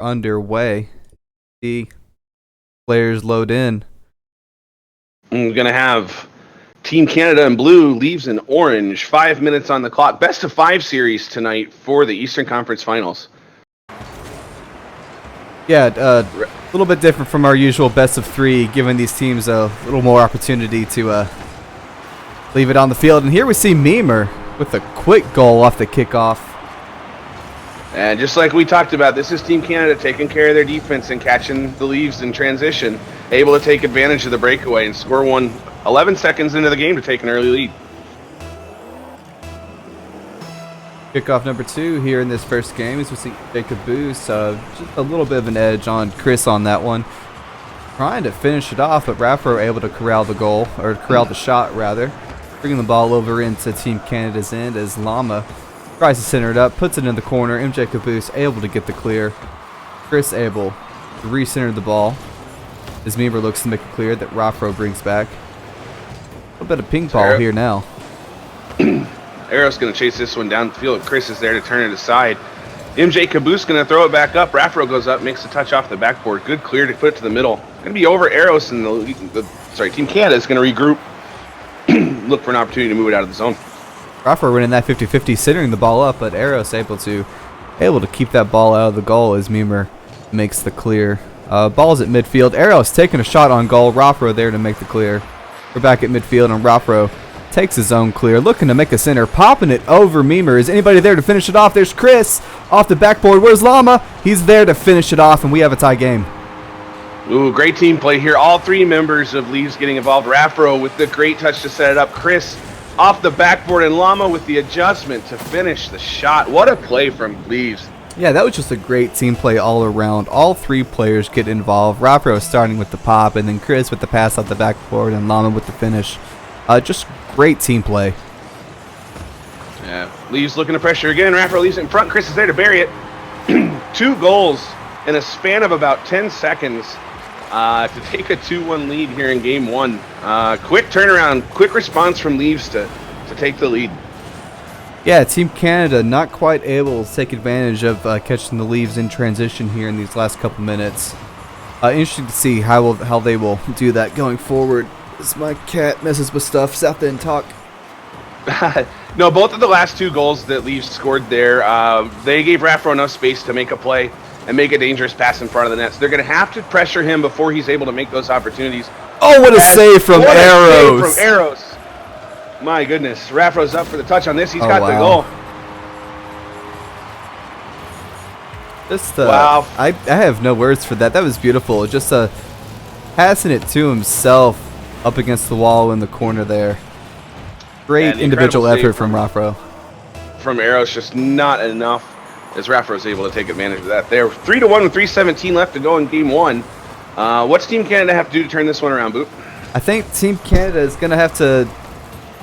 underway. The players load in. We're going to have Team Canada in blue, leaves in orange. 5 minutes on the clock. Best of 5 series tonight for the Eastern Conference Finals. Yeah, a little bit different from our usual best of 3, giving these teams a little more opportunity to leave it on the field. And here we see Memer with a quick goal off the kickoff. And just like we talked about, this is Team Canada taking care of their defense and catching the leaves in transition, able to take advantage of the breakaway and score one 11 seconds into the game to take an early lead. Kickoff number 2 here in this first game as we see Jacob Booth. Just a little bit of an edge on Chris on that one. Trying to finish it off, but Raffro able to corral the goal, or corral the shot rather. Bringing the ball over into Team Canada's end as Lama tries to center it up, puts it in the corner. MJ Caboose able to get the clear. Chris able to recenter the ball as Memer looks to make a clear that Raffro brings back. A little bit of ping pong here now. Arrow's going to chase this one down the field. Chris is there to turn it aside. MJ Caboose going to throw it back up. Raffro goes up, makes a touch off the backboard. Good clear to put it to the middle. Going to be over Arrows, and Team Canada is going to regroup. Look for an opportunity to move it out of the zone. Raffro winning that 50-50, centering the ball up, but Arrows able to keep that ball out of the goal as Memer makes the clear. Ball's at midfield. Arrows taking a shot on goal. Raffro there to make the clear. We're back at midfield, and Raffro takes his own clear, looking to make a center, popping it over Memer. Is anybody there to finish it off? There's Chris off the backboard. Where's Lama? He's there to finish it off, and we have a tie game. Ooh, great team play here. All 3 members of Leaves getting involved. Raffro with the great touch to set it up. Chris off the backboard, and Lama with the adjustment to finish the shot. What a play from Leaves. Yeah, that was just a great team play all around. All 3 players get involved. Raffro starting with the pop, and then Chris with the pass off the backboard, and Lama with the finish. Just great team play. Yeah, Leaves looking to pressure again. Raffro leaves it in front. Chris is there to bury it. 2 goals in a span of about 10 seconds to take a 2-1 lead here in game 1. Quick turnaround, quick response from Leaves to take the lead. Yeah, Team Canada not quite able to take advantage of catching the Leaves in transition here in these last couple minutes. Interesting to see how they will do that going forward. As my cat messes with stuff. Southend talk. No, both of the last 2 goals that Leaves scored there, they gave Raffro enough space to make a play and make a dangerous pass in front of the net. So they're going to have to pressure him before he's able to make those opportunities. Oh, what a save from Arrows. From Arrows. My goodness. Raffro's up for the touch on this. He's got the goal. Wow. I have no words for that. That was beautiful. Just passing it to himself up against the wall in the corner there. Great individual effort from Raffro. From Arrows, just not enough as Raffro's able to take advantage of that. They're 3-1 with 3:17 left to go in game 1. What's Team Canada have to do to turn this one around, Boop? I think Team Canada is going to have to...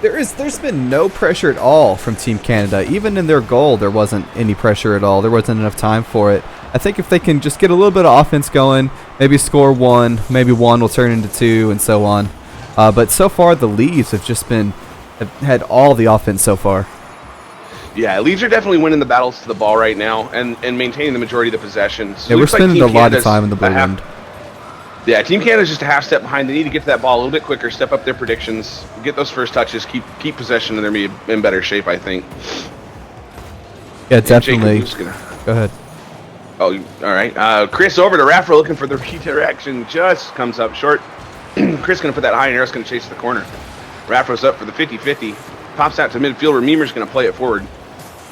There's been no pressure at all from Team Canada. Even in their goal, there wasn't any pressure at all. There wasn't enough time for it. I think if they can just get a little bit of offense going, maybe score 1, maybe 1 will turn into 2, and so on. But so far, the Leaves have had all the offense so far. Yeah, Leaves are definitely winning the battles to the ball right now and maintaining the majority of the possession. So yeah, we're spending a lot of time in the blue end. Yeah, Team Canada's just a half step behind. They need to get to that ball a little bit quicker, step up their predictions, get those first touches, keep possession, and they're going to be in better shape, I think. Yeah, definitely. Go ahead. Oh, all right. Chris over to Raffro looking for the redirection. Just comes up short. Chris going to put that high, and Arrow's going to chase the corner. Raffro's up for the 50-50. Pops out to midfield where Memer's going to play it forward.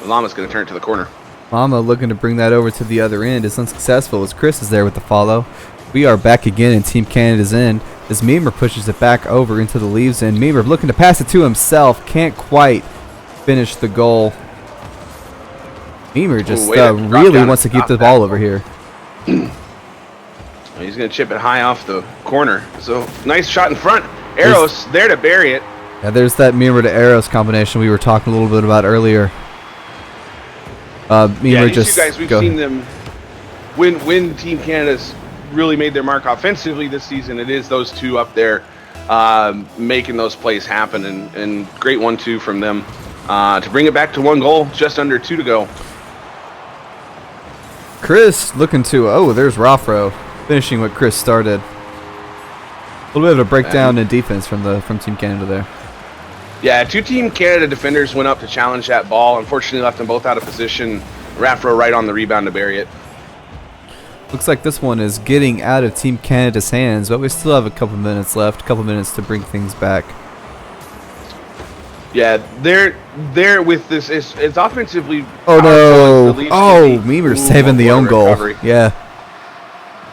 Lama's going to turn it to the corner. Lama looking to bring that over to the other end is unsuccessful as Chris is there with the follow. We are back again in Team Canada's end as Memer pushes it back over into the Leaves end. Memer looking to pass it to himself. Can't quite finish the goal. Memer just really wants to keep the ball over here. He's going to chip it high off the corner. So nice shot in front. Arrows there to bury it. Yeah, there's that Memer to Arrows combination we were talking a little bit about earlier. Memer these 2 guys, we've seen them when Team Canada's really made their mark offensively this season. It is those 2 up there making those plays happen, and great 1-2 from them to bring it back to 1 goal, just under 2 to go. Chris looking to, oh, there's Raffro finishing what Chris started. A little bit of a breakdown in defense from Team Canada there. Yeah, two Team Canada defenders went up to challenge that ball. Unfortunately, left them both out of position. Raffro right on the rebound to bury it. Looks like this one is getting out of Team Canada's hands, but we still have a couple minutes left, a couple minutes to bring things back. Yeah, they're with this. It's offensively. Oh no! Oh, Meemer saving the own goal. Recovery. Yeah.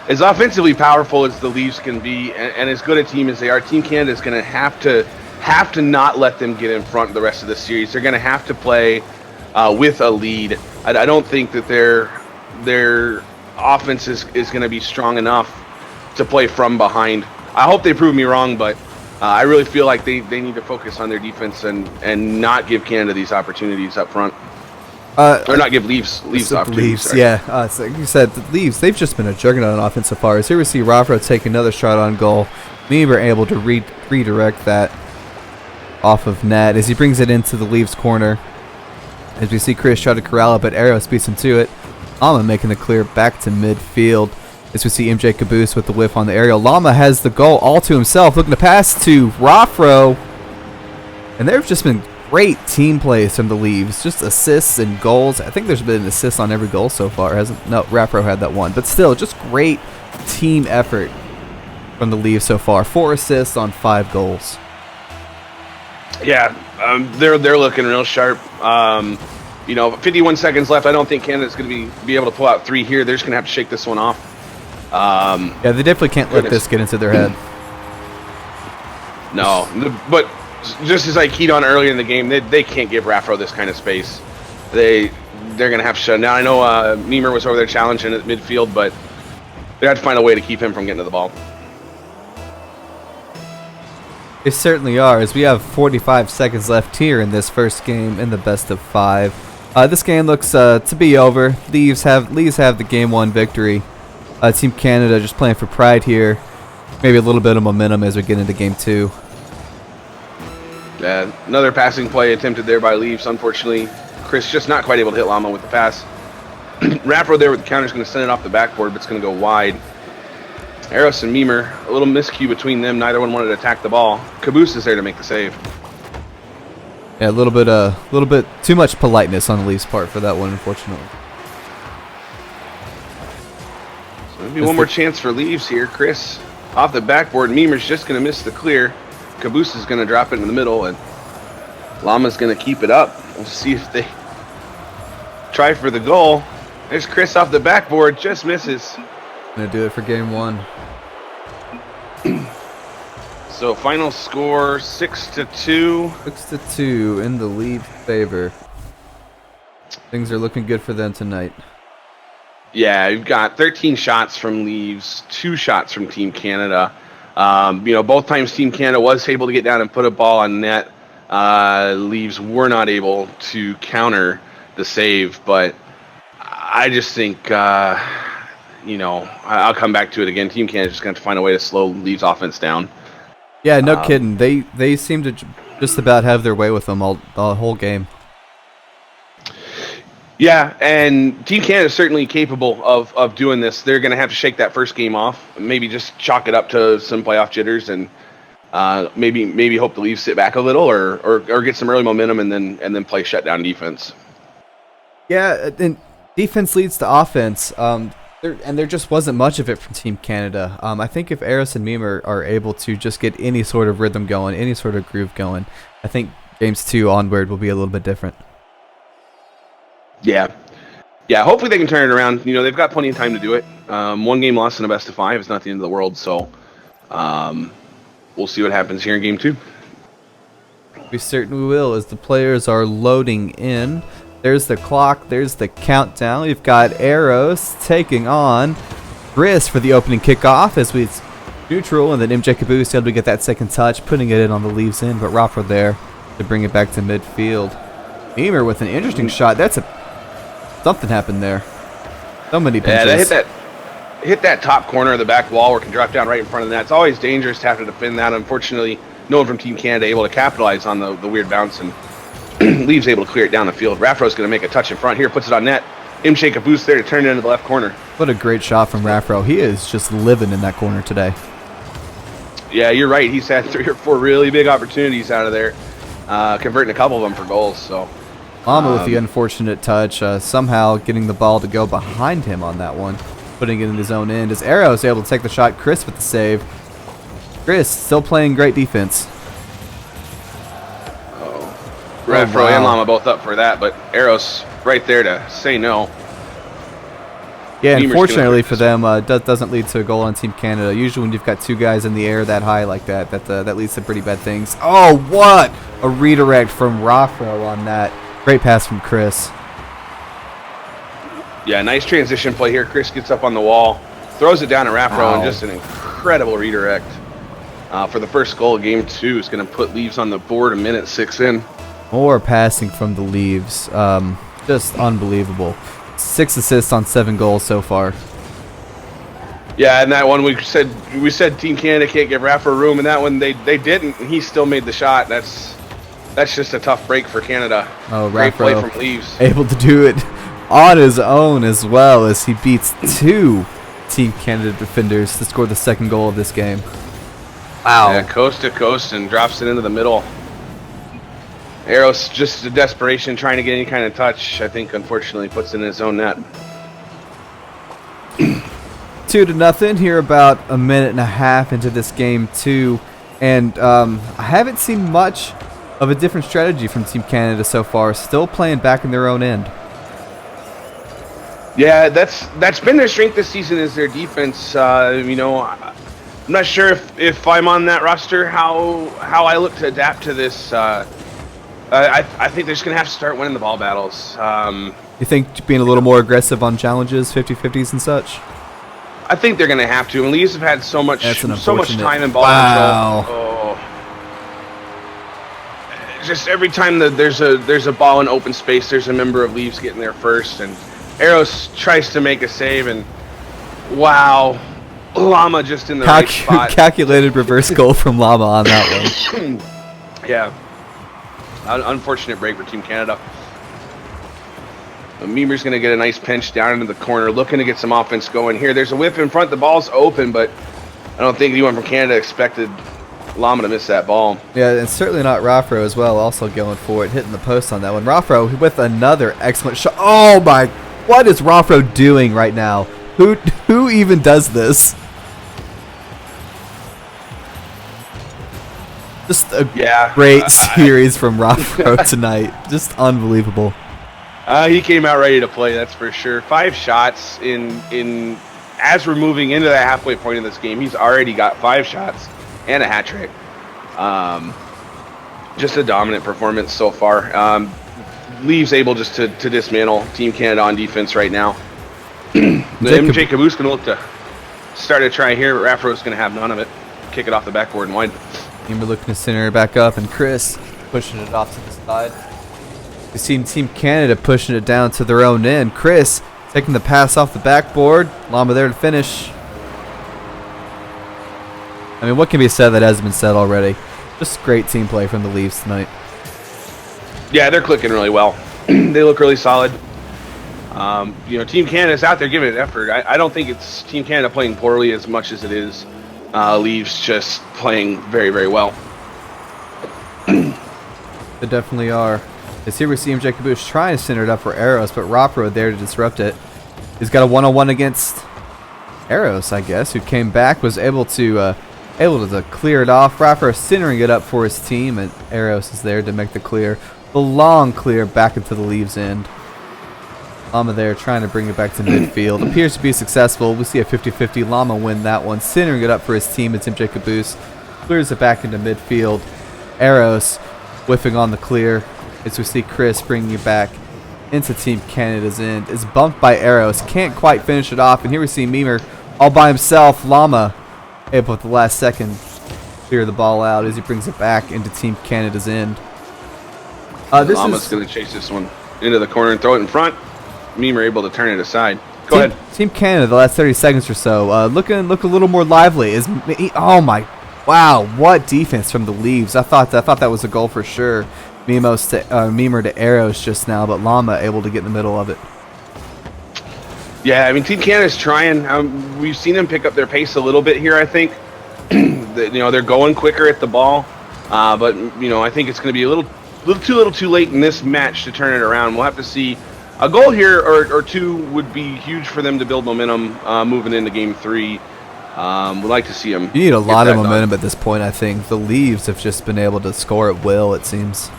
As offensively powerful as the Leafs can be, and as good a team as they are, Team Canada is going to have to not let them get in front of the rest of the series. They're going to have to play with a lead. I don't think that their offense is going to be strong enough to play from behind. I hope they prove me wrong, but I really feel like they need to focus on their defense and not give Canada these opportunities up front. Or not give Leafs opportunities. Leafs, yeah. So you said the Leafs, they've just been a juggernaut on offense so far. As here we see Raffro take another shot on goal. Meemer able to redirect that off of net as he brings it into the Leafs corner. As we see Chris try to corral it, but Arrow speeds him to it. Lama making the clear back to midfield. As we see MJ Caboose with the whiff on the aerial. Lama has the goal all to himself, looking to pass to Raffro. And there have just been great team plays from the Leafs. Just assists and goals. I think there's been an assist on every goal so far, hasn't? No, Raffro had that one. But still, just great team effort from the Leafs so far. 4 assists on 5 goals. Yeah, they're looking real sharp. 51 seconds left. I don't think Canada's going to be able to pull out 3 here. They're just going to have to shake this one off. Yeah, they definitely can't let this get into their head. No, but just as I keyed on earlier in the game, they can't give Raffro this kind of space. They're going to have to shut him down. I know Meemer was over there challenging at midfield, but they had to find a way to keep him from getting to the ball. They certainly are, as we have 45 seconds left here in this first game in the best of 5. This game looks to be over. Leafs have the game 1 victory. Team Canada just playing for pride here. Maybe a little bit of momentum as we get into game 2. Yeah, another passing play attempted there by Leafs. Unfortunately, Chris just not quite able to hit Lama with the pass. Raffro there with the counter is going to send it off the backboard, but it's going to go wide. Eros and Meemer, a little miscue between them. Neither one wanted to attack the ball. Caboose is there to make the save. Yeah, a little bit too much politeness on the Leafs' part for that one, unfortunately. So maybe one more chance for Leafs here. Chris off the backboard. Meemer's just going to miss the clear. Caboose is going to drop it in the middle, and Lama's going to keep it up. We'll see if they try for the goal. There's Chris off the backboard, just misses. Gonna do it for game 1. So final score 6-2. 6-2 in the Leafs' favor. Things are looking good for them tonight. Yeah, you've got 13 shots from Leafs, 2 shots from Team Canada. Both times Team Canada was able to get down and put a ball on net. Leafs were not able to counter the save, but I just think, I'll come back to it again. Team Canada's just going to find a way to slow Leafs offense down. Yeah, no kidding. They seem to just about have their way with them the whole game. Yeah, and Team Canada is certainly capable of doing this. They're going to have to shake that first game off, maybe just chalk it up to some playoff jitters, and maybe hope the Leafs sit back a little, or get some early momentum, and then play shutdown defense. Yeah, and defense leads to offense. There just wasn't much of it from Team Canada. I think if Eros and Meemer are able to just get any sort of rhythm going, any sort of groove going, I think games 2 onward will be a little bit different. Yeah. Hopefully they can turn it around. They've got plenty of time to do it. 1 game lost in a best of 5 is not the end of the world. So we'll see what happens here in game 2. We certainly will, as the players are loading in. There's the clock. There's the countdown. We've got Arrows taking on Briss for the opening kickoff as it's neutral, and then MJ Caboose able to get that second touch, putting it in on the Leafs end, but Raffro there to bring it back to midfield. Meemer with an interesting shot. Something happened there. So many pinches. Yeah, they hit that top corner of the back wall where it can drop down right in front of the net. It's always dangerous to have to defend that. Unfortunately, no one from Team Canada able to capitalize on the weird bounce, and Leaves able to clear it down the field. Raffro's going to make a touch in front here, puts it on net. MJ Caboose there to turn it into the left corner. What a great shot from Raffro. He is just living in that corner today. Yeah, you're right. He's had 3 or 4 really big opportunities out of there, converting a couple of them for goals. So Lama with the unfortunate touch, somehow getting the ball to go behind him on that one, putting it in his own end. As Arrow is able to take the shot, Chris with the save. Chris still playing great defense. Raffro and Lama both up for that, but Arrow's right there to say no. Yeah, unfortunately for them, doesn't lead to a goal on Team Canada. Usually when you've got 2 guys in the air that high like that, that leads to pretty bad things. Oh, what a redirect from Raffro on that. Great pass from Chris. Yeah, nice transition play here. Chris gets up on the wall, throws it down to Raffro, and just an incredible redirect. For the first goal of game 2, is going to put Leaves on the board a minute 6 in. More passing from the Leaves. Just unbelievable. 6 assists on 7 goals so far. Yeah, and that one we said Team Canada can't give Raffro room, and that one they didn't, and he still made the shot. That's just a tough break for Canada. Oh, great play Raffro from Leaves. able to do it on his own as well as he beats 2 Team Canada defenders to score the 2nd goal of this game. Wow. Yeah, coast to coast and drops it into the middle. Arrow's just a desperation trying to get any kind of touch. I think, unfortunately, puts it in his own net. 2-0 here, about a minute and a half into this game 2, and I haven't seen much of a different strategy from Team Canada so far. Still playing back in their own end. Yeah, that's been their strength this season, is their defense. You know, I'm not sure if I'm on that roster how I look to adapt to this. I think they're just going to have to start winning the ball battles. You think being a little more aggressive on challenges, 50-50s and such? I think they're going to have to. And Leafs have had so much time in ball control. Oh. Just every time that there's a ball in open space, there's a member of Leafs getting there first. And Arrows tries to make a save, and wow, Lama just in the right spot. Calculated reverse goal from Lama on that one. Yeah. Unfortunate break for Team Canada. Meemer's going to get a nice pinch down into the corner, looking to get some offense going here. There's a whip in front. The ball's open, but I don't think anyone from Canada expected Lama to miss that ball. Yeah, and certainly not Raffro as well, also going for it, hitting the post on that one. Raffro with another excellent shot. Oh my, what is Raffro doing right now? Who even does this? Just a great series from Raffro tonight. Just unbelievable. He came out ready to play, that's for sure. 5 shots in as we're moving into the halfway point of this game. He's already got 5 shots and a hat trick. Just a dominant performance so far. Leaves able just to dismantle Team Canada on defense right now. The MJ Caboose going to look to start a try here, but Raffro's going to have none of it. Kick it off the backboard and wide. We're looking to center it back up, and Chris pushing it off to the side. We've seen Team Canada pushing it down to their own end. Chris taking the pass off the backboard. Lama there to finish. I mean, what can be said that hasn't been said already? Just great team play from the Leafs tonight. Yeah, they're clicking really well. They look really solid. You know, Team Canada's out there giving it effort. I don't think it's Team Canada playing poorly as much as it is Leafs just playing very, very well. They definitely are. As here we see MJ Caboose trying to center it up for Arrows, but Raffro there to disrupt it. He's got a one-on-one against Arrows, I guess, who came back, was able to clear it off. Raffro centering it up for his team, and Arrows is there to make the clear. The long clear back into the Leaves end. Lama there trying to bring it back to midfield. Appears to be successful. We see a 50-50. Lama win that one. Centering it up for his team. It's MJ Caboose. Clears it back into midfield. Arrows whiffing on the clear. As we see Chris bringing it back into Team Canada's end. Is bumped by Arrows. Can't quite finish it off. And here we see Meemer all by himself. Lama able at the last second clear the ball out as he brings it back into Team Canada's end. Lama's going to chase this one into the corner and throw it in front. Meemer able to turn it aside. Go ahead. Team Canada, the last 30 seconds or so, look a little more lively. Oh my, wow, what defense from the Leaves! I thought that was a goal for sure. Meemer to Arrows just now, but Lama able to get in the middle of it. Yeah, I mean, Team Canada's trying. We've seen them pick up their pace a little bit here, I think. They're going quicker at the ball. But, I think it's going to be a little too late in this match to turn it around. We'll have to see. A goal here or two would be huge for them to build momentum moving into Game 3. We'd like to see them. You need a lot of momentum at this point, I think. The Leaves have just been able to score at will, it seems.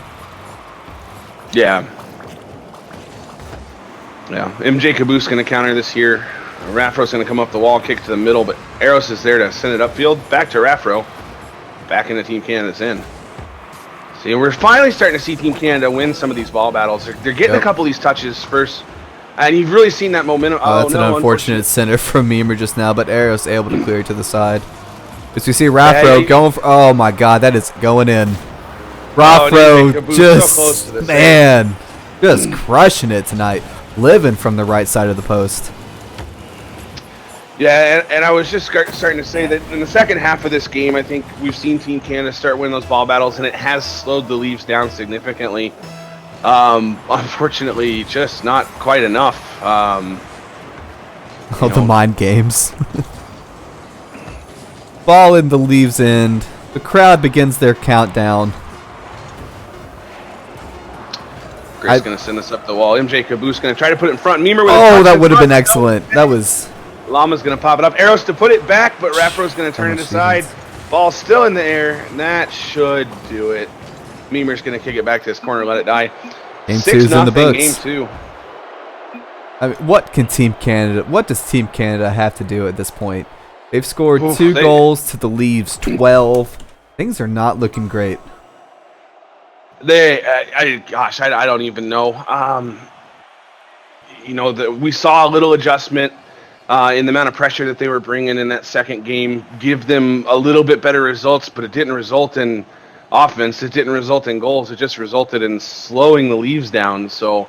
Yeah. Yeah, MJ Caboose going to counter this here. Raffro's going to come up the wall, kick to the middle, but Eros is there to send it upfield. Back to Raffro. Back into Team Canada's end. See, we're finally starting to see Team Canada win some of these ball battles. They're getting a couple of these touches first, and you've really seen that momentum. That's an unfortunate center from Memer just now, but Eros able to clear it to the side. As we see Raffro going for, oh my god, that is going in. Raffro just, man, just crushing it tonight. Living from the right side of the post. Yeah, and I was just starting to say that in the second half of this game, I think we've seen Team Canada start winning those ball battles, and it has slowed the Leaves down significantly. Unfortunately, just not quite enough. The mind games. Ball in the Leaves' end. The crowd begins their countdown. Chris going to send us up the wall. MJ Caboose going to try to put it in front. Memer with that would have been excellent. That was... Lama's going to pop it up. Eros to put it back, but Raffro's going to turn it aside. Ball still in the air, and that should do it. Memer's going to kick it back to his corner, let it die. Game 2's in the books. Game 2. I mean, what does Team Canada have to do at this point? They've scored 2 goals to the Leaves 12. Things are not looking great. I don't even know. We saw a little adjustment in the amount of pressure that they were bringing in that second game, give them a little bit better results, but it didn't result in offense. It didn't result in goals. It just resulted in slowing the Leaves down. So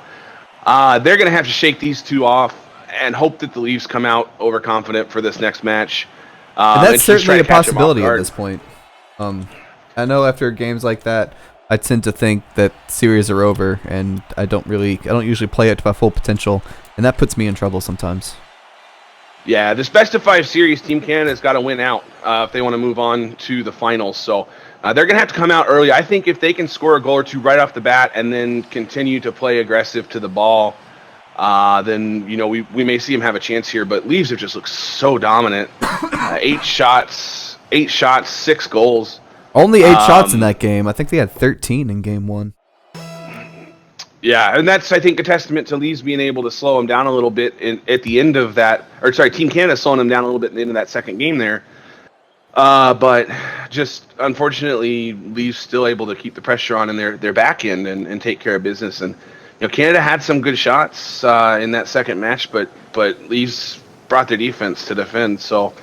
they're going to have to shake these two off and hope that the Leaves come out overconfident for this next match. And that's certainly a possibility at this point. I know after games like that, I tend to think that series are over, and I don't usually play it to my full potential, and that puts me in trouble sometimes. Yeah, this best of 5 series, Team Canada's got to win out if they want to move on to the finals. So they're going to have to come out early. I think if they can score a goal or two right off the bat and then continue to play aggressive to the ball, then we may see them have a chance here. But Leaves have just looked so dominant. 8 shots, 6 goals. Only 8 shots in that game. I think they had 13 in game 1. Yeah, and that's, I think, a testament to Leaves being able to slow them down a little bit at the end of that, Team Canada slowing them down a little bit at the end of that second game there. But just, unfortunately, Leaves still able to keep the pressure on in their back end and take care of business. And, Canada had some good shots in that second match, but Leaves brought their defense to defend. So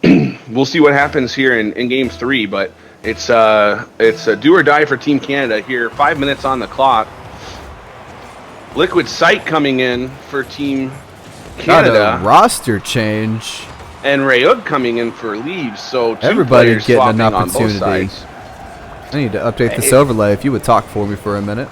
we'll see what happens here in Game 3, but it's a do or die for Team Canada here. 5 minutes on the clock. Liquid Sight coming in for Team Canada. Got a roster change. And Rayug coming in for Leaves. So everybody getting an opportunity. I need to update this overlay. If you would talk for me for a minute.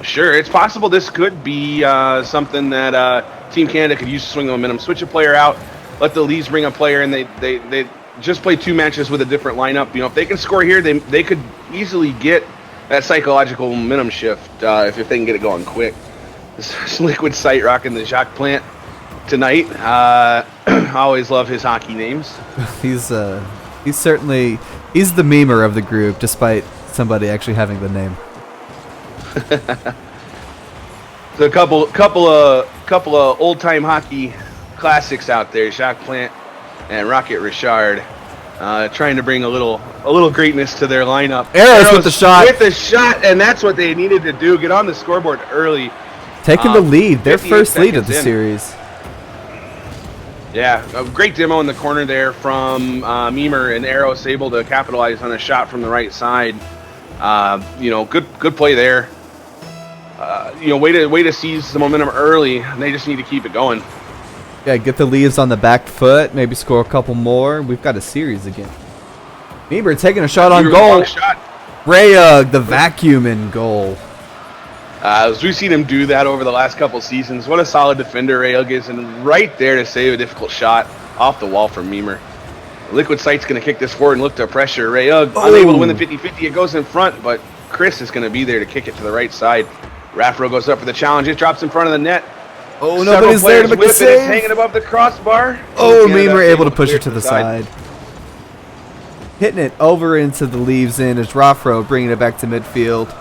Sure, it's possible this could be something that Team Canada could use to swing the momentum. Switch a player out, let the Leaves bring a player, and they just play 2 matches with a different lineup. If they can score here, they could easily get that psychological momentum shift if they can get it going quick. This Liquid Sight rocking the Jacques Plant tonight. I always love his hockey names. He's the memer of the group, despite somebody actually having the name. So a couple of old time hockey classics out there. Jacques Plant and Rocket Richard trying to bring a little greatness to their lineup. Eros with the shot, and that's what they needed to do. Get on the scoreboard early. Taking the lead, their first lead of the series. Yeah, a great demo in the corner there from Memer, and Eros able to capitalize on a shot from the right side. Good play there. Way to seize the momentum early. They just need to keep it going. Yeah, get the Leaves on the back foot, maybe score a couple more. We've got a series again. Memer taking a shot on goal. Rayug, the vacuum in goal. As we've seen him do that over the last couple seasons. What a solid defender Rayug is, and right there to save a difficult shot off the wall from Memer. Liquid Sight's going to kick this forward and look to pressure Rayug. Unable to win the 50-50, it goes in front, but Chris is going to be there to kick it to the right side. Raffro goes up for the challenge. It drops in front of the net. Oh, nobody's there to make the save. It's hanging above the crossbar. Oh, Memer able to push it to the side. Hitting it over into the leaves in as Raffro bringing it back to midfield.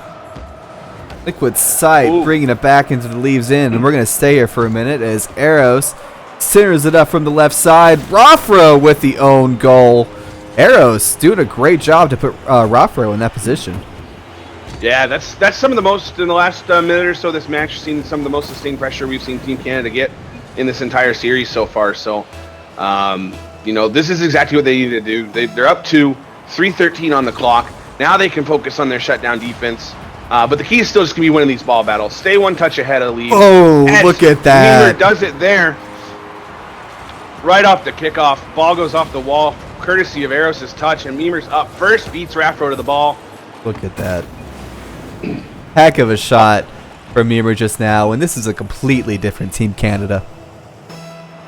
Liquid Sight bringing it back into the leaves in, and we're going to stay here for a minute as Eros centers it up from the left side. Raffro with the own goal. Eros doing a great job to put Raffro in that position. Yeah, that's some of the most in the last minute or so of this match. We've seen some of the most sustained pressure we've seen Team Canada get in this entire series so far. So, you know, this is exactly what they need to do. They're up to 3:13 on the clock. Now they can focus on their shutdown defense. But the key is still just going to be winning these ball battles. Stay one touch ahead of the lead. Oh, look at that. Memer does it there. Right off the kickoff. Ball goes off the wall, courtesy of Eros' touch. And Memer's up first, beats Raffro to the ball. Look at that. Heck of a shot from Memer just now. And this is a completely different Team Canada.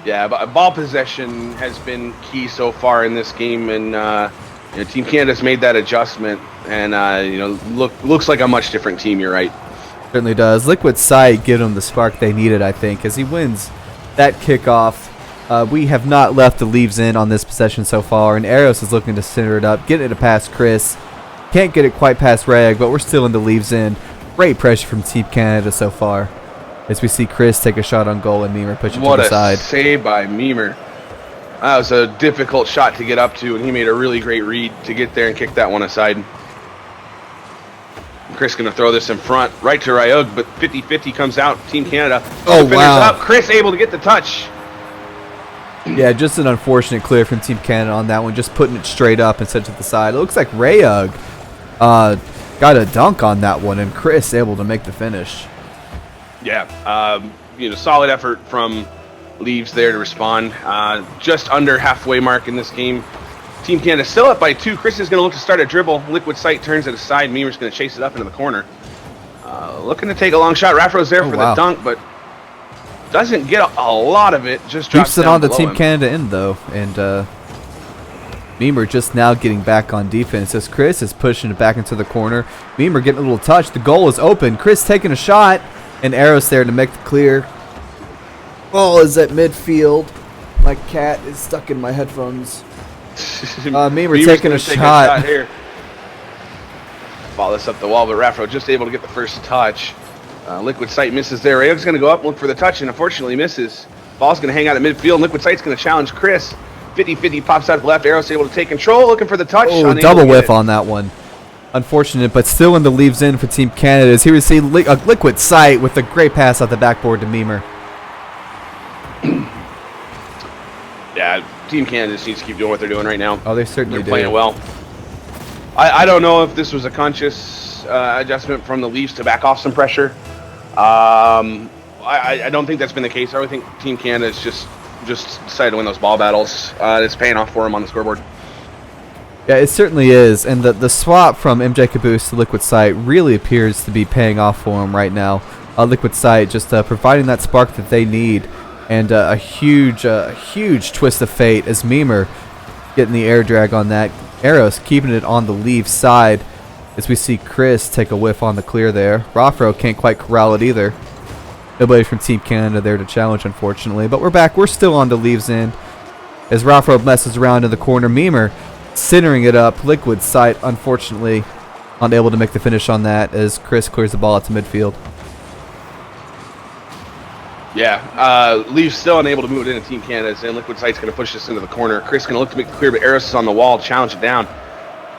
Yeah, but ball possession has been key so far in this game. And you know, Team Canada's made that adjustment. And, you know, looks like a much different team, you're right. Certainly does. Liquid Sight give them the spark they needed, I think, as he wins that kickoff. We have not left the leaves in on this possession so far, and Eros is looking to center it up, getting it past Chris. Can't get it quite past Rag, but we're still in the leaves in. Great pressure from Team Canada so far, as we see Chris take a shot on goal and Memer push it to the side. What a save by Memer. That was a difficult shot to get up to, and he made a really great read to get there and kick that one aside. Chris going to throw this in front, right to Ryug, but 50-50 comes out. Team Canada. Oh, wow. Up. Chris able to get the touch. Yeah, just an unfortunate clear from Team Canada on that one, just putting it straight up and set to the side. It looks like Rayug got a dunk on that one, and Chris able to make the finish. Yeah, you know, solid effort from Leaves there to respond. Just under halfway mark in this game. Team Canada still up by 2. Chris is going to look to start a dribble. Liquid Sight turns it aside. Memer's going to chase it up into the corner. Looking to take a long shot. Raffro's there for the dunk, but doesn't get a lot of it. Just drops keeps it down on the below Team him. Canada end, though. And Memer just now getting back on defense as Chris is pushing it back into the corner. Memer getting a little touch. The goal is open. Chris taking a shot, and Eros there to make the clear. Ball is at midfield. My cat is stuck in my headphones. Memer taking a shot. Here. Ball this up the wall, but Raffro just able to get the first touch. Liquid Sight misses there. Rayog's going to go up and look for the touch, and unfortunately misses. Ball's going to hang out at midfield. Liquid Sight's going to challenge Chris. 50-50 pops out to the left. Eros able to take control, looking for the touch. Oh, double whiff on that one. Unfortunate, but still in the leaves in for Team Canada. As here we see Liquid Sight with a great pass out the backboard to Memer. Yeah, Team Canada just needs to keep doing what they're doing right now. Oh, they certainly do. They're playing well. I don't know if this was a conscious adjustment from the Leafs to back off some pressure. I don't think that's been the case. I really think Team Canada is just decided to win those ball battles. It's paying off for them on the scoreboard. Yeah, it certainly is. And the swap from MJ Caboose to Liquid Sight really appears to be paying off for them right now. Liquid Sight just providing that spark that they need. And a huge twist of fate as Memer getting the air drag on that. Eros keeping it on the leave side as we see Chris take a whiff on the clear there. Raffro can't quite corral it either. Nobody from Team Canada there to challenge, unfortunately. But we're back. We're still on the leaves in as Raffro messes around in the corner. Memer centering it up. Liquid Sight, unfortunately, unable to make the finish on that as Chris clears the ball out to midfield. Yeah, Leafs still unable to move it into Team Canada's, and Liquid Sight's going to push this into the corner. Chris going to look to make the clear, but Eros is on the wall, challenge it down.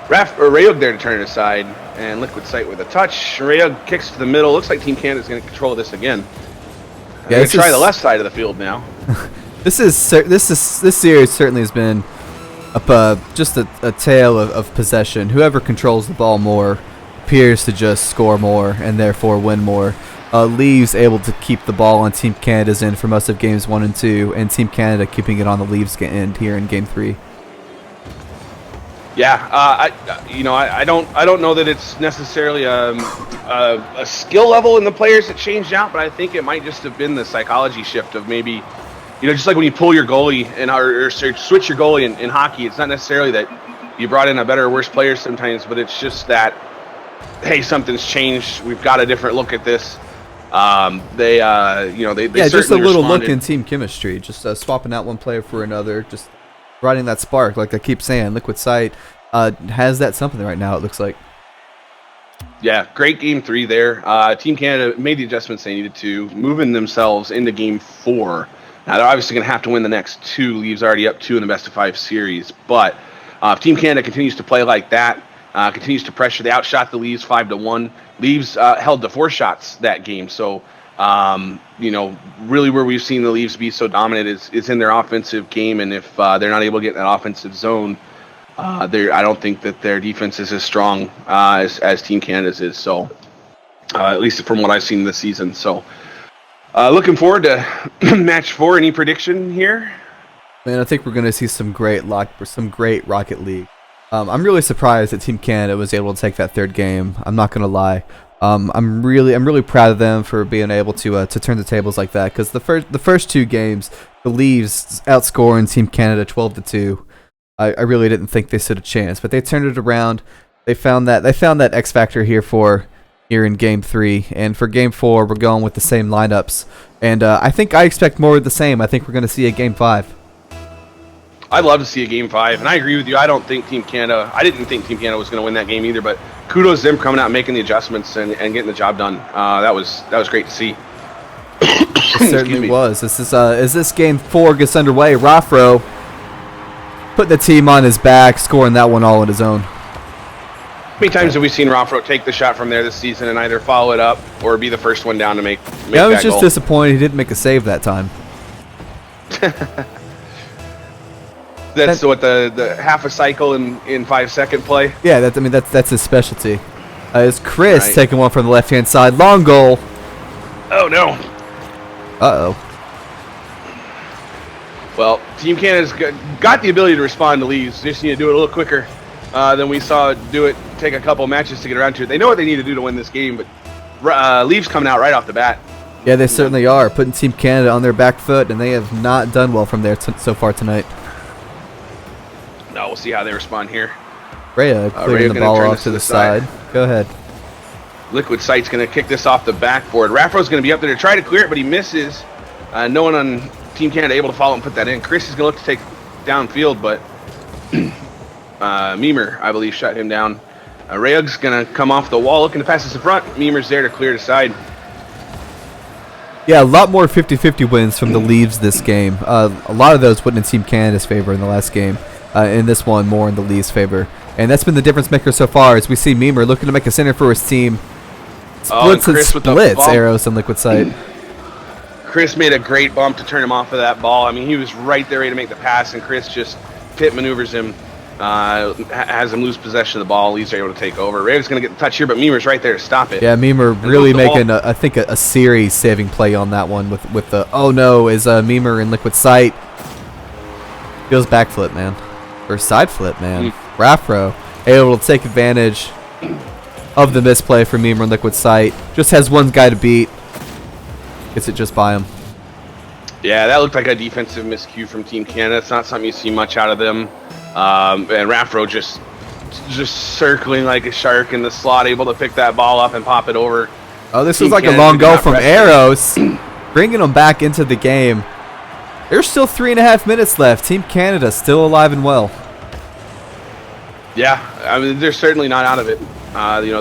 Rayog there to turn it aside, and Liquid Sight with a touch. Rayog kicks to the middle. Looks like Team Canada's going to control this again. Yeah, going to try the left side of the field now. This series certainly has been just a tale of possession. Whoever controls the ball more appears to just score more and therefore win more. Leaves able to keep the ball on Team Canada's end for most of games 1 and 2, and Team Canada keeping it on the Leaves' end here in Game 3. Yeah, I don't know that it's necessarily a skill level in the players that changed out, but I think it might just have been the psychology shift of maybe, just like when you pull your goalie or switch your goalie in hockey, it's not necessarily that you brought in a better or worse player sometimes, but it's just that, hey, something's changed. We've got a different look at this. They just a little responded. look in team chemistry, just swapping out one player for another, just riding that spark. Like I keep saying, Liquid Sight has that something right now, it looks like. Yeah, great game 3 there. Team Canada made the adjustments they needed to, moving themselves into game 4. Now they're obviously going to have to win the next 2. Leaves already up 2 in the best of 5 series, but if Team Canada continues to play like that, continues to pressure, they outshot the Leaves 5-1. Leaves held to 4 shots that game, so really where we've seen the Leafs be so dominant is in their offensive game, and if they're not able to get in that offensive zone, I don't think that their defense is as strong as Team Canada's is. So, at least from what I've seen this season. So, looking forward to match 4. Any prediction here? Man, I think we're going to see some great Rocket League. I'm really surprised that Team Canada was able to take that 3rd game. I'm not going to lie. I'm really proud of them for being able to turn the tables like that, because the first 2 games, the Leafs outscoring Team Canada 12-2. I really didn't think they stood a chance, but they turned it around. They found that X factor here in game 3, and for game 4 we're going with the same lineups, and I expect more of the same. I think we're going to see a game 5. I'd love to see a game 5, and I agree with you. I didn't think Team Canada was going to win that game either, but kudos to them coming out and making the adjustments and getting the job done. That was great to see. It certainly was. As this game 4 gets underway, Raffro putting the team on his back, scoring that one all on his own. How many times have we seen Raffro take the shot from there this season and either follow it up or be the first one down to make I was that just goal? disappointed he didn't make a save that time. That's what the half a cycle in 5-second play. Yeah, that's his specialty. It's Chris Right. taking one from the left-hand side, long goal. Oh no! Uh-oh. Well, Team Canada's got the ability to respond to Leaves. They just need to do it a little quicker than we saw it do it. Take a couple matches to get around to it. They know what they need to do to win this game, but Leaves coming out right off the bat. Yeah, they certainly are, putting Team Canada on their back foot, and they have not done well from there so far tonight. No, we'll see how they respond here. Rhea clearing the ball off to the side. Go ahead. Liquid Sight's going to kick this off the backboard. Raffro's going to be up there to try to clear it, but he misses. No one on Team Canada able to follow and put that in. Chris is going to look to take downfield, but Meemer, I believe, shut him down. Rayug's going to come off the wall looking to pass this in front. Meemer's there to clear the side. Yeah, a lot more 50-50 wins from the Leaves this game. A lot of those went in Team Canada's favor in the last game. In this one, more in the Leafs' favor. And that's been the difference maker so far, as we see Meemer looking to make a center for his team. Splits Arrows and Liquid Sight. Chris made a great bump to turn him off of that ball. I mean, he was right there ready to make the pass, and Chris just pit maneuvers him, has him lose possession of the ball. Leafs are able to take over. Rave's going to get the touch here, but Meemer's right there to stop it. Yeah, Meemer really making, a series-saving play on that one with the, oh no, is Meemer in Liquid Sight. Feels backflip, man. Or side flip, man. Raffro able to take advantage of the misplay for Meemer in Liquid Sight. Just has one guy to beat. Gets it just by him. Yeah, that looked like a defensive miscue from Team Canada. It's not something you see much out of them. And Raffro just circling like a shark in the slot, able to pick that ball up and pop it over. Oh, this was like a long goal from Arrows, bringing them back into the game. There's still 3.5 minutes left. Team Canada still alive and well. Yeah, I mean, they're certainly not out of it.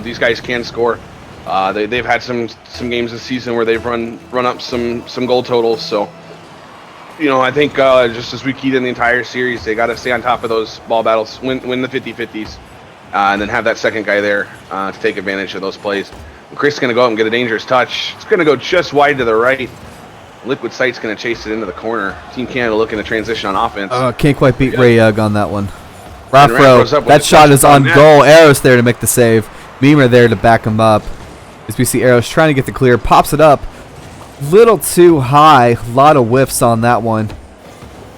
These guys can score. They've had some games this season where they've run up some goal totals. So, I think just as we keyed in the entire series, they got to stay on top of those ball battles, win the 50-50s, and then have that second guy there to take advantage of those plays. Chris is going to go out and get a dangerous touch. It's going to go just wide to the right. Liquid Sight's going to chase it into the corner. Team Canada looking to transition on offense. Can't quite beat Rayug on that one. Raffro, that shot is on goal. Arrows there to make the save. Meemer there to back him up. As we see Arrows trying to get the clear, pops it up. Little too high. A lot of whiffs on that one.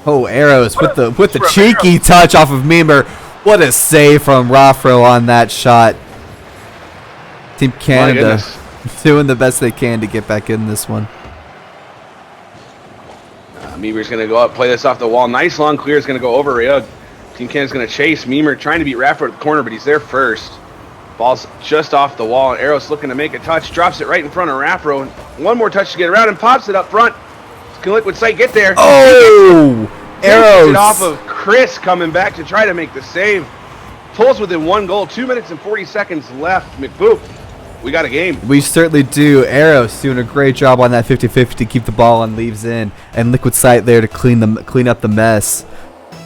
Oh, Arrows with the cheeky touch off of Meemer. What a save from Raffro on that shot. Team Canada doing the best they can to get back in this one. Meemer's going to go up, play this off the wall. Nice long clear is going to go over Rayug. Team Canada's going to chase. Meemer trying to beat Raffro at the corner, but he's there first. Ball's just off the wall. Arrows looking to make a touch. Drops it right in front of Raffro. One more touch to get around and pops it up front. Can Liquid Sight get there? Oh! Arrows! It off of Chris coming back to try to make the save. Pulls within 1 goal. 2 minutes and 40 seconds left. McBoop, we got a game. We certainly do. Arrows doing a great job on that 50-50 to keep the ball on leaves in, and Liquid Sight there to clean up the mess.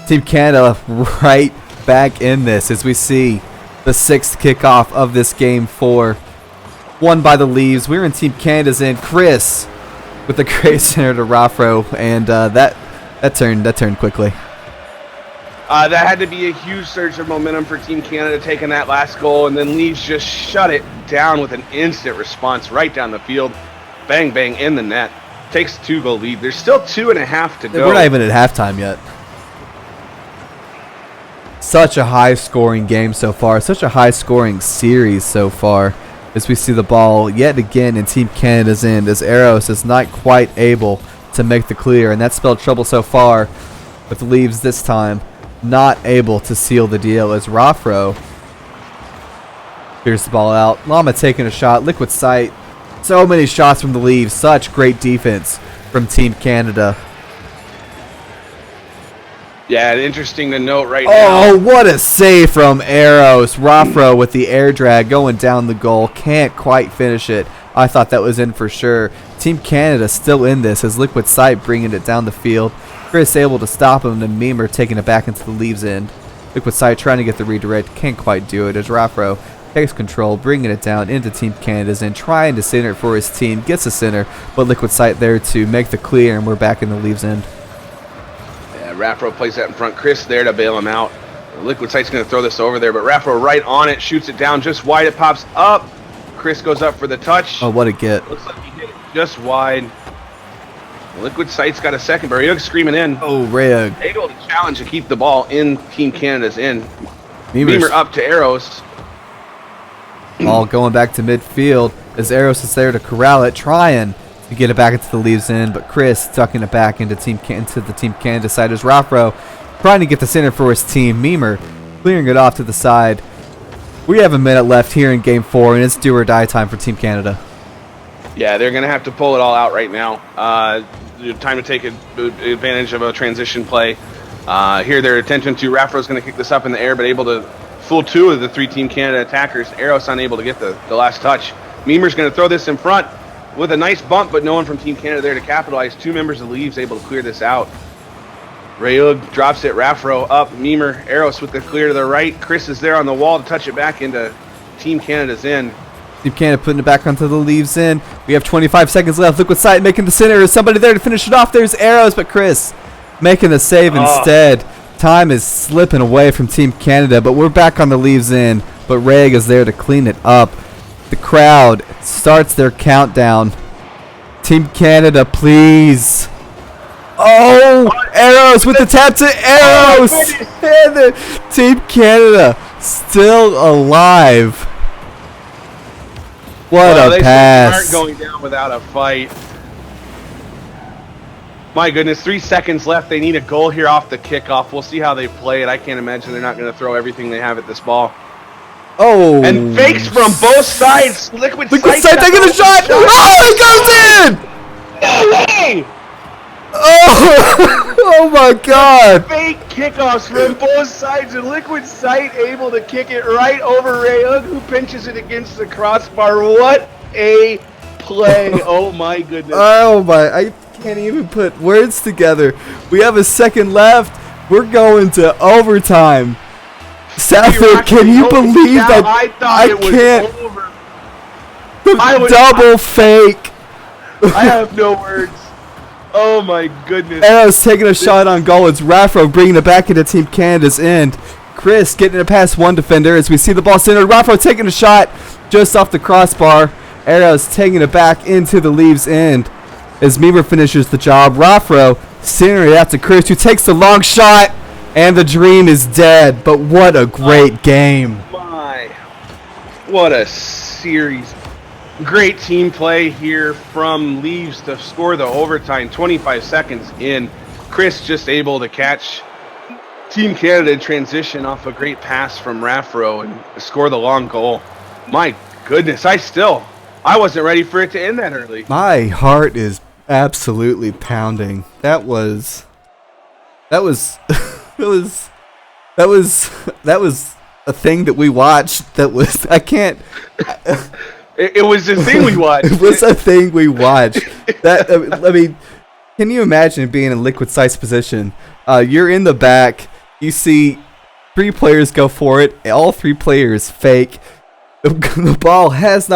Team Canada right back in this as we see the 6th kickoff of this game 4. Won by the Leaves. We're in Team Canada's end. Chris with the great center to Raffro, and that turned quickly. That had to be a huge surge of momentum for Team Canada taking that last goal, and then Leaves just shut it down with an instant response right down the field. Bang, bang, in the net. Takes a 2-goal lead. There's still 2.5 to go. We're not even at halftime yet. Such a high-scoring game so far. Such a high-scoring series so far as we see the ball yet again in Team Canada's end as Arrows is not quite able to make the clear, and that spelled trouble so far with Leaves this time. Not able to seal the deal as Raffro clears the ball out. Llama taking a shot. Liquid Sight. So many shots from the Leaves. Such great defense from Team Canada. Yeah, interesting to note right now. Oh, what a save from Arrows. Raffro with the air drag going down the goal. Can't quite finish it. I thought that was in for sure. Team Canada still in this as Liquid Sight bringing it down the field. Chris able to stop him, and Meemer taking it back into the Leaves end. Liquid Sight trying to get the redirect, can't quite do it as Raffro takes control, bringing it down into Team Canada's end, trying to center it for his team, gets a center, but Liquid Sight there to make the clear, and we're back in the Leaves end. Yeah, Raffro plays that in front. Chris there to bail him out. Liquid Sight's going to throw this over there, but Raffro right on it, shoots it down just wide. It pops up. Chris goes up for the touch. Oh, what a get. Looks like he hit it just wide. Liquid Sight's got a second, but Rayug's screaming in. Oh, Rayug. Able to challenge to keep the ball in Team Canada's end. Meemer's Meemer up to Arrows. ball going back to midfield as Arrows is there to corral it, trying to get it back into the Leaves end, but Chris tucking it back into the Team Canada side as Raffro trying to get the center for his team. Meemer clearing it off to the side. We have a minute left here in Game 4, and it's do or die time for Team Canada. Yeah, they're going to have to pull it all out right now. Time to take advantage of a transition play. Here their attention to Raffro's going to kick this up in the air, but able to fool 2 of the 3 Team Canada attackers. Arrows unable to get the last touch. Meemer's going to throw this in front with a nice bump, but no one from Team Canada there to capitalize. 2 members of the Leaves able to clear this out. Rayug drops it. Raffro up. Meemer, Arrows with the clear to the right. Chris is there on the wall to touch it back into Team Canada's end. Team Canada putting it back onto the Leaves in. We have 25 seconds left. Liquid Sight making the center. Is somebody there to finish it off? There's Arrows, but Chris making the save instead. Time is slipping away from Team Canada, but we're back on the Leaves in. But Reg is there to clean it up. The crowd starts their countdown. Team Canada, please. Oh, Arrows with the tap to Arrows. And Team Canada still alive. What a pass. They aren't going down without a fight. My goodness, 3 seconds left. They need a goal here off the kickoff. We'll see how they play it. I can't imagine they're not going to throw everything they have at this ball. Oh. And fakes from both sides. Liquid Sight taking a shot. Oh, it goes in. No way. Oh, oh my God. Fake kickoffs from both sides, and Liquid Sight able to kick it right over Rayug, who pinches it against the crossbar. What a play. Oh my goodness. Oh my, I can't even put words together. We have a second left. We're going to overtime. Southend, can you believe that? I thought it was can't. over. Double fake. I have no words. Oh my goodness. Arrows taking a shot on goal. It's Raffro bringing it back into Team Canada's end. Chris getting it past one defender as we see the ball centered. Raffro taking a shot just off the crossbar. Arrows taking it back into the Leaves end as Meemer finishes the job. Raffro centering it out to Chris, who takes the long shot And the dream is dead, but what a great game. My, what a series. Great team play here from Leaves to score the overtime 25 seconds in. Chris just able to catch Team Canada in transition off a great pass from Raffro and score the long goal. My goodness, I wasn't ready for it to end that early. My heart is absolutely pounding. That was that was a thing that we watched. That was It was the thing we watched. It was a thing we watched. That I mean, can you imagine being in liquid size position? You're in the back. You see 3 players go for it. All 3 players fake. The ball has not